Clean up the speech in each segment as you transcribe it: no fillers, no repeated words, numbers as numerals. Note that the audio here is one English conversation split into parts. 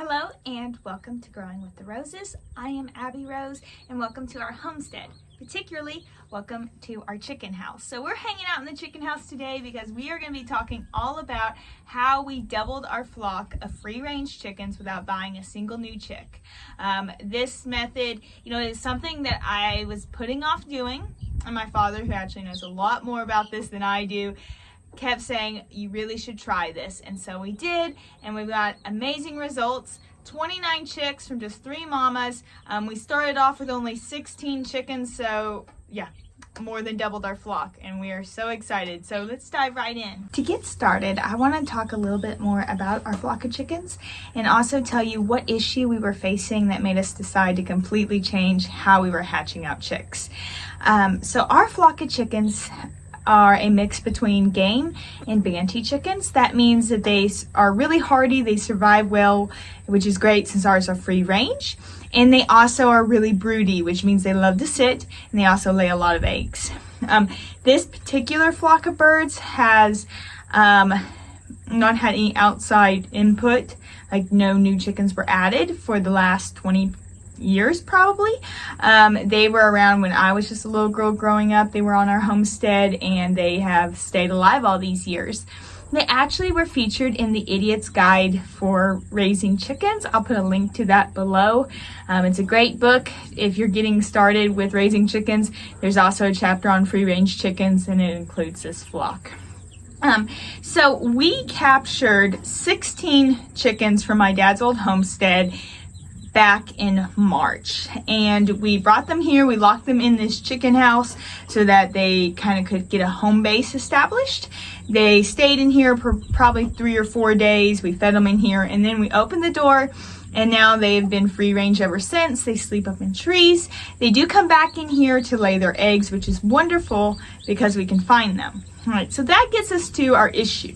Hello and welcome to Growing with the Roses. I am Abby Rose and welcome to our homestead. Particularly, welcome to our chicken house. So we're hanging out in the chicken house today because we are going to be talking all about how we doubled our flock of free-range chickens without buying a single new chick. This method, is something that I was putting off doing, and my father, who actually knows a lot more about this than I do, kept saying you really should try this, and so we did, and we got amazing results. 29 chicks from just 3 mamas. We started off with only 16 chickens, so yeah, more than doubled our flock, and we are so excited. So let's dive right in. To get started, I want to talk a little bit more about our flock of chickens and also tell you what issue we were facing that made us decide to completely change how we were hatching out chicks. So our flock of chickens are a mix between game and banty chickens. That means that they are really hardy, they survive well, which is great since ours are free range, and they also are really broody, which means they love to sit, and they also lay a lot of eggs. This particular flock of birds has not had any outside input, like no new chickens were added for the last 20 years probably. They were around when I was just a little girl growing up. They were on our homestead and they have stayed alive all these years. They actually were featured in the Idiot's Guide for Raising Chickens. I'll put a link to that below. It's a great book if you're getting started with raising chickens. There's also a chapter on free range chickens and it includes this flock. So we captured 16 chickens from my dad's old homestead back in March, and we brought them here. We locked them in this chicken house so that they kind of could get a home base established. They stayed in here for probably 3 or 4 days. We fed them in here, and then we opened the door, and now they've been free range ever since. They sleep up in trees. They do come back in here to lay their eggs, which is wonderful because we can find them. All right, so that gets us to our issue.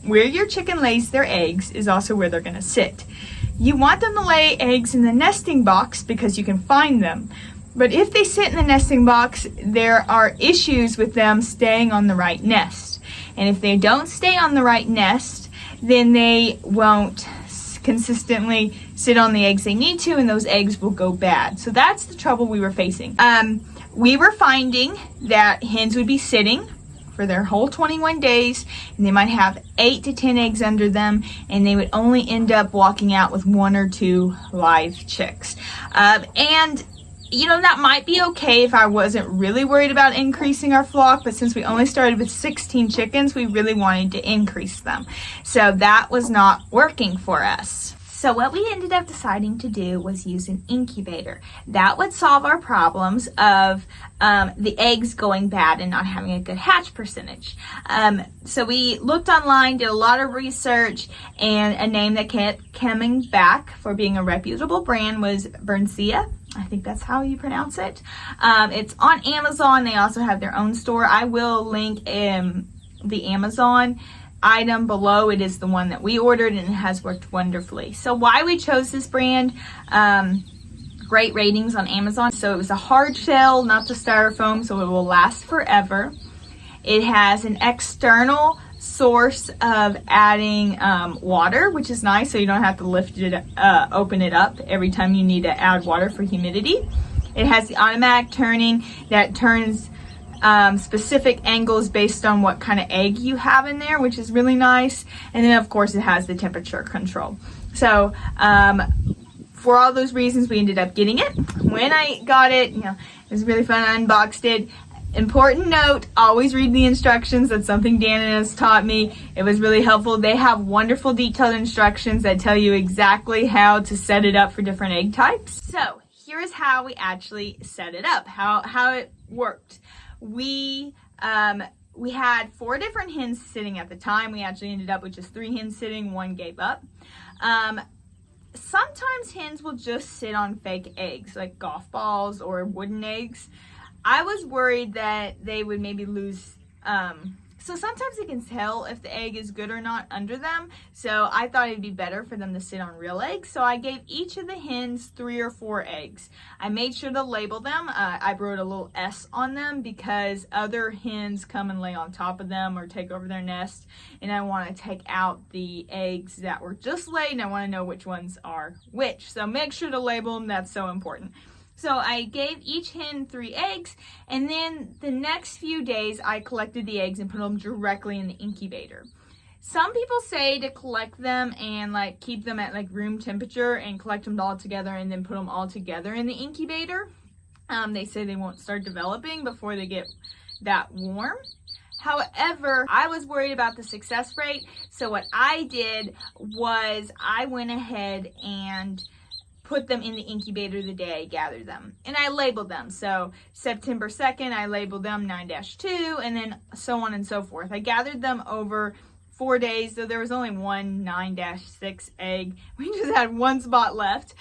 Where your chicken lays their eggs is also where they're going to sit. You want them to lay eggs in the nesting box because you can find them. But if they sit in the nesting box, there are issues with them staying on the right nest. And if they don't stay on the right nest, then they won't consistently sit on the eggs they need to, and those eggs will go bad. So that's the trouble we were facing. We were finding that hens would be sitting for their whole 21 days, and they might have 8 to 10 eggs under them, and they would only end up walking out with 1 or 2 live chicks. And that might be okay if I wasn't really worried about increasing our flock, but since we only started with 16 chickens, we really wanted to increase them. So that was not working for us. So what we ended up deciding to do was use an incubator. That would solve our problems of the eggs going bad and not having a good hatch percentage. So we looked online, did a lot of research, and a name that kept coming back for being a reputable brand was Berncia. I think that's how you pronounce it. It's on Amazon. They also have their own store. I will link the Amazon item below. It is the one that we ordered and it has worked wonderfully. So why we chose this brand, great ratings on Amazon. So it was a hard shell, not the styrofoam, so it will last forever. It has an external source of adding water, which is nice, so you don't have to lift it, open it up every time you need to add water for humidity. It has the automatic turning that turns specific angles based on what kind of egg you have in there, which is really nice. And then of course it has the temperature control. So for all those reasons we ended up getting it. When I got it, it was really fun. I unboxed it. Important note, always read the instructions. That's something Dan has taught me. It was really helpful. They have wonderful detailed instructions that tell you exactly how to set it up for different egg types. So here is how we actually set it up, how it worked. We had 4 different hens sitting at the time. We actually ended up with just 3 hens sitting, 1 gave up. Sometimes hens will just sit on fake eggs, like golf balls or wooden eggs. I was worried that they would maybe lose So sometimes you can tell if the egg is good or not under them. So I thought it'd be better for them to sit on real eggs. So I gave each of the hens 3 or 4 eggs. I made sure to label them. I wrote a little S on them because other hens come and lay on top of them or take over their nest. And I want to take out the eggs that were just laid, and I want to know which ones are which. So make sure to label them. That's so important. So I gave each hen 3 eggs, and then the next few days I collected the eggs and put them directly in the incubator. Some people say to collect them and like keep them at like room temperature and collect them all together and then put them all together in the incubator. They say they won't start developing before they get that warm. However, I was worried about the success rate, so what I did was I went ahead and put them in the incubator the day I gathered them. And I labeled them. So September 2nd, I labeled them 9-2, and then so on and so forth. I gathered them over 4 days, so there was only one 9-6 egg. We just had one spot left.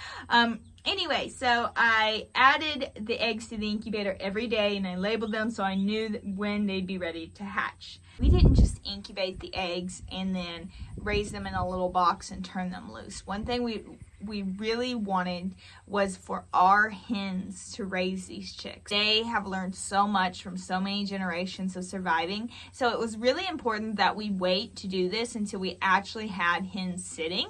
Anyway, so I added the eggs to the incubator every day, and I labeled them so I knew when they'd be ready to hatch. We didn't just incubate the eggs and then raise them in a little box and turn them loose. One thing we really wanted was for our hens to raise these chicks. They have learned so much from so many generations of surviving. So it was really important that we wait to do this until we actually had hens sitting.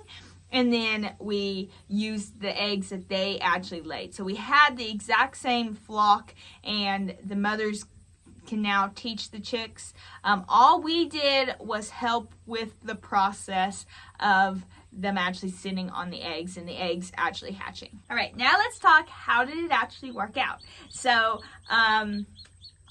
And then we used the eggs that they actually laid. So we had the exact same flock, and the mothers can now teach the chicks. All we did was help with the process of them actually sitting on the eggs and the eggs actually hatching. All right, now let's talk, how did it actually work out? So,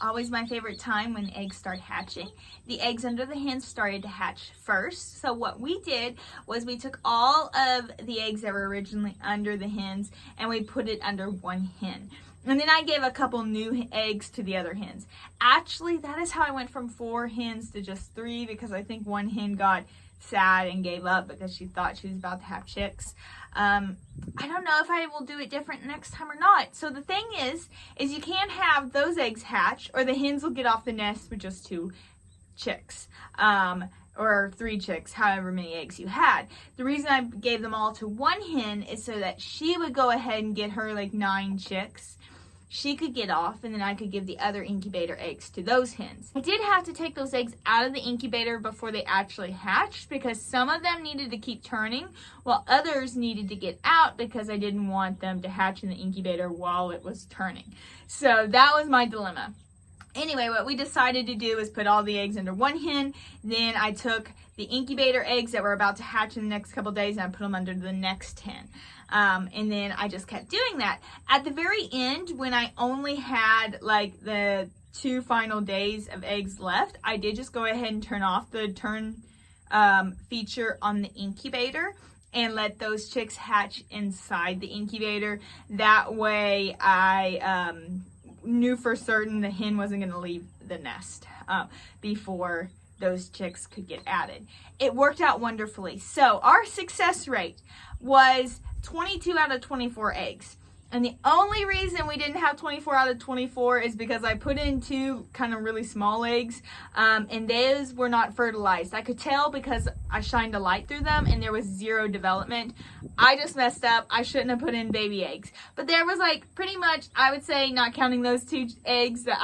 always my favorite time when eggs start hatching. The eggs under the hens started to hatch first. So what we did was we took all of the eggs that were originally under the hens and we put it under one hen. And then I gave a couple new eggs to the other hens. Actually, that is how I went from 4 hens to just 3, because I think one hen got sad and gave up because she thought she was about to have chicks. I don't know if I will do it different next time or not. So the thing is you can't have those eggs hatch, or the hens will get off the nest with just 2 chicks. Or 3 chicks, however many eggs you had. The reason I gave them all to one hen is so that she would go ahead and get her like 9 chicks. She could get off, and then I could give the other incubator eggs to those hens. I did have to take those eggs out of the incubator before they actually hatched, because some of them needed to keep turning while others needed to get out, because I didn't want them to hatch in the incubator while it was turning. So that was my dilemma. Anyway, what we decided to do is put all the eggs under one hen. Then I took the incubator eggs that were about to hatch in the next couple days and I put them under the next hen. And then I just kept doing that. At the very end, when I only had like the 2 final days of eggs left, I did just go ahead and turn off the turn feature on the incubator and let those chicks hatch inside the incubator. That way I knew for certain the hen wasn't going to leave the nest before those chicks could get added. It worked out wonderfully. So our success rate was 22 out of 24 eggs. And the only reason we didn't have 24 out of 24 is because I put in 2 kind of really small eggs, and those were not fertilized. I could tell because I shined a light through them and there was 0 development. I just messed up. I shouldn't have put in baby eggs. But there was like pretty much, I would say, not counting those 2 eggs that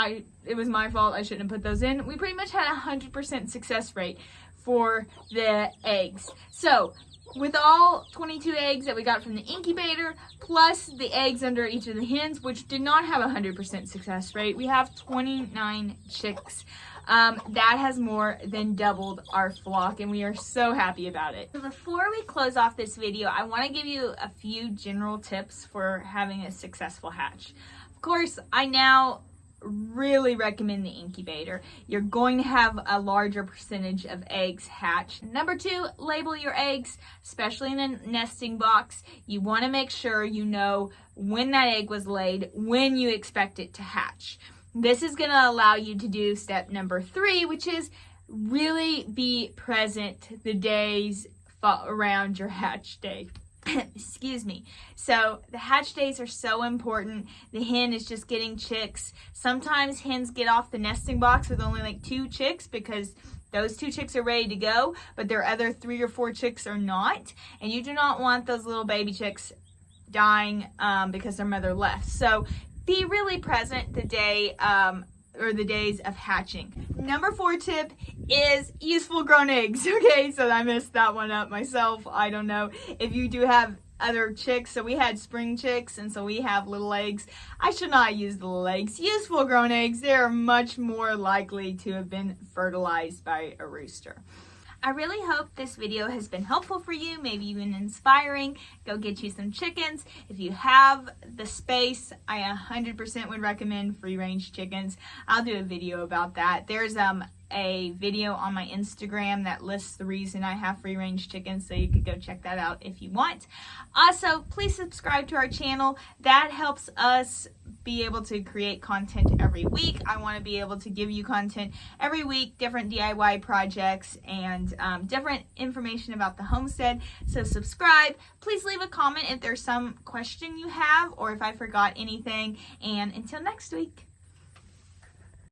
it was my fault. I shouldn't have put those in. We pretty much had a 100% success rate for the eggs. So with all 22 eggs that we got from the incubator, plus the eggs under each of the hens, which did not have a 100% success rate, we have 29 chicks. That has more than doubled our flock, and we are so happy about it. So before we close off this video, I want to give you a few general tips for having a successful hatch. Of course, I now really recommend the incubator. You're going to have a larger percentage of eggs hatch. Number 2, label your eggs, especially in a nesting box. You want to make sure you know when that egg was laid, when you expect it to hatch. This is going to allow you to do step number 3, which is really be present the days around your hatch day. Excuse me. So the hatch days are so important. The hen is just getting chicks. Sometimes hens get off the nesting box with only like 2 chicks because those 2 chicks are ready to go, but their other 3 or 4 chicks are not. And you do not want those little baby chicks dying because their mother left. So be really present the day or the days of hatching. Number 4 tip is use full grown eggs. Okay, so I messed that one up myself. I don't know if you do have other chicks. So we had spring chicks, and so we have little eggs. I should not use the little eggs. Use full grown eggs. They're much more likely to have been fertilized by a rooster. I really hope this video has been helpful for you, maybe even inspiring. Go get you some chickens. If you have the space, I 100% would recommend free range chickens. I'll do a video about that. There's a video on my Instagram that lists the reason I have free range chickens, so you could go check that out if you want. Also, please subscribe to our channel. That helps us be able to create content every week. I want to be able to give you content every week, different DIY projects and different information about the homestead. So subscribe. Please leave a comment if there's some question you have or if I forgot anything. And until next week.